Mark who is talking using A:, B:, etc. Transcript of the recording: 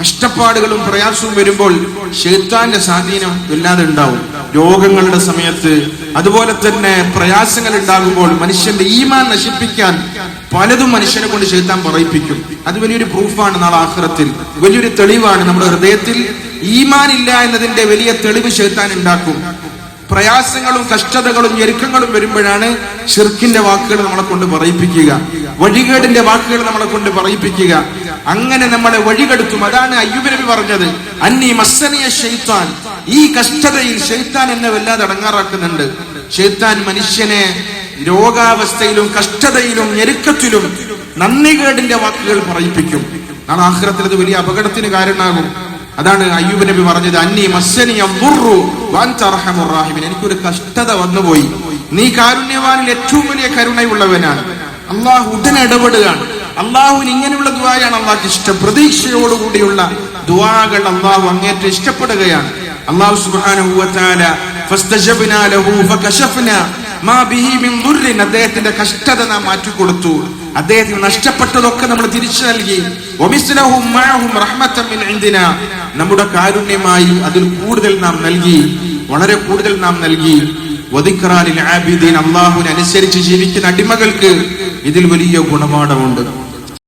A: കഷ്ടപ്പാടുകളും പ്രയാസവും വരുമ്പോൾ ശൈത്താന്റെ സ്വാധീനം ഇല്ലാതെ ഉണ്ടാവും. രോഗങ്ങളുടെ സമയത്ത്, അതുപോലെ തന്നെ പ്രയാസങ്ങൾ ഉണ്ടാകുമ്പോൾ മനുഷ്യന്റെ ഈമാൻ നശിപ്പിക്കാൻ പലതും മനുഷ്യനെ കൊണ്ട് ശൈത്താൻ പറയിപ്പിക്കും. അത് വലിയൊരു പ്രൂഫാണ്. നാളെ ആഖിറത്തിൽ വലിയൊരു തെളിവാണ്. നമ്മുടെ ഹൃദയത്തിൽ ഈമാൻ ഇല്ല എന്നതിന്റെ വലിയ തെളിവ് ശൈത്താൻ ഉണ്ടാക്കും. പ്രയാസങ്ങളും കഷ്ടതകളും ഞെരുക്കങ്ങളും വരുമ്പോഴാണ് ശിർക്കിന്റെ വാക്കുകൾ നമ്മളെ കൊണ്ട് പറയിപ്പിക്കുക, വഴികേടിന്റെ വാക്കുകൾ നമ്മളെ കൊണ്ട് പറയിപ്പിക്കുക. അങ്ങനെ നമ്മളെ വഴികെടുത്തും. അതാണ് അയ്യൂബ് നബി പറഞ്ഞത്, അന്നി മസ്സനിയ ശൈത്താൻ. ഈ കഷ്ടതയിൽ ശൈത്താൻ എന്നെ വല്ലാതെ അടങ്ങാറാക്കുന്നുണ്ട്. ശൈത്താൻ മനുഷ്യനെ രോഗാവസ്ഥയിലും കഷ്ടതയിലും ഞെരുക്കത്തിലും നന്ദികേടിന്റെ വാക്കുകൾ പറയിപ്പിക്കും. നാളെ ആഖിറത്തിൽ അത് വലിയ അപകടത്തിന് കാരണമാകും. അതാണ് അയ്യൂബ് നബി പറഞ്ഞത്, അന്നി മസ്സനിയ ദുർറു വഅൻത അർഹമുർ റഹീമീൻ. എനിക്കൊരു കഷ്ടത വന്നുപോയി, നീ കാരുണ്യവാനിൽ ഏറ്റവും വലിയ കരുണയുള്ളവനാണ്. അള്ളാഹു ഉടനെ ഇടപെടുകയാണ്. അള്ളാഹുവിന് ഇങ്ങനെയുള്ള ദുആയാണ് അള്ളാഹ്ക്ക് ഇഷ്ടം. പ്രതീക്ഷയോടുകൂടിയുള്ള ദുആകൾ അള്ളാഹു അങ്ങേറ്റം ഇഷ്ടപ്പെടുകയാണ്. അള്ളാഹു സുബ്ഹാനഹു വ തആല ഫസ്തജബ്നാ ലഹു ഫകശഫ്നാ മാ ബിഹി മിൻ ദുർരിൻ. അദ്ദേഹത്തിന്റെ കഷ്ടത നാം മാറ്റിക്കൊടുത്തു, അദ്ദേഹത്തിന് നഷ്ടപ്പെട്ടതൊക്കെ നമ്മൾ തിരിച്ചു നൽകി. വമിസ്ലഹും മഅഹും റഹ്മത്തൻ മിൻ ഇൻദിനാ. നമ്മുടെ കാരുണ്യമായി അതിൽ കൂടുതൽ നാം നൽകി, വളരെ കൂടുതൽ നാം നൽകി. വദിക്റാ ലിൽ ആബിദീൻ. അല്ലാഹുവിനെ അനുസരിച്ച് ജീവിക്കുന്ന അടിമകൾക്ക് ഇതിൽ വലിയ ഗുണപാഠമുണ്ട്.